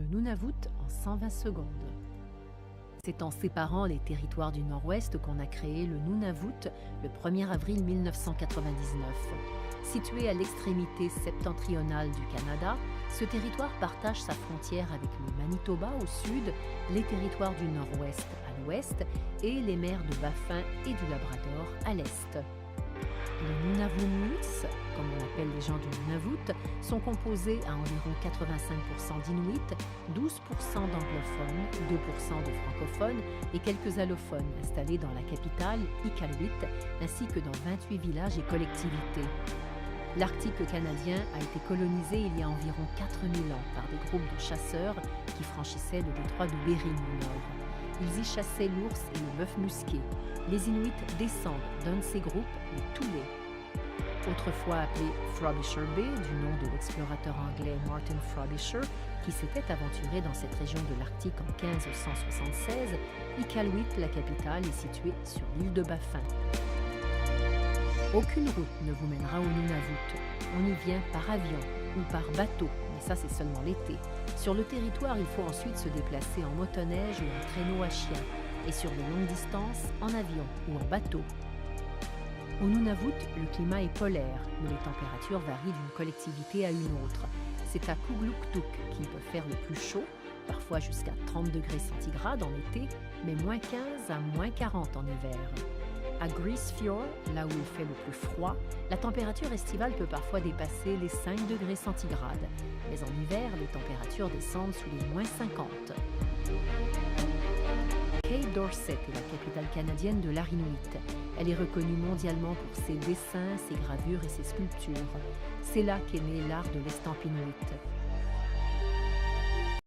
le Nunavut en 120 secondes. C'est en séparant les territoires du Nord-Ouest qu'on a créé le Nunavut le 1er avril 1999. Situé à l'extrémité septentrionale du Canada, ce territoire partage sa frontière avec le Manitoba au sud, les territoires du Nord-Ouest à l'ouest et les mers de Baffin et du Labrador à l'est. Les Nunavummiits, comme on appelle les gens du Nunavut, sont composés à environ 85% d'Inuits, 12% d'anglophones, 2% de francophones et quelques allophones installés dans la capitale, Iqaluit, ainsi que dans 28 villages et collectivités. L'Arctique canadien a été colonisé il y a environ 4000 ans par des groupes de chasseurs qui franchissaient le détroit de Bering au nord. Ils y chassaient l'ours et le bœuf musqué. Les Inuits descendent d'un de ces groupes, les Thule. Autrefois appelé Frobisher Bay, du nom de l'explorateur anglais Martin Frobisher, qui s'était aventuré dans cette région de l'Arctique en 1576, Iqaluit, la capitale, est située sur l'île de Baffin. Aucune route ne vous mènera au Nunavut. On y vient par avion ou par bateau, mais ça c'est seulement l'été. Sur le territoire, il faut ensuite se déplacer en motoneige ou en traîneau à chien, et sur de longues distances, en avion ou en bateau. Au Nunavut, le climat est polaire, mais les températures varient d'une collectivité à une autre. C'est à Kugluktuk qu'il peut faire le plus chaud, parfois jusqu'à 30 degrés centigrades en été, mais moins 15 à moins 40 en hiver. À Grise Fiord, là où il fait le plus froid, la température estivale peut parfois dépasser les 5 degrés centigrades, mais en hiver, les températures descendent sous les moins 50. Cape Dorset est la capitale canadienne de l'art inuit. Elle est reconnue mondialement pour ses dessins, ses gravures et ses sculptures. C'est là qu'est né l'art de l'estampe inuit.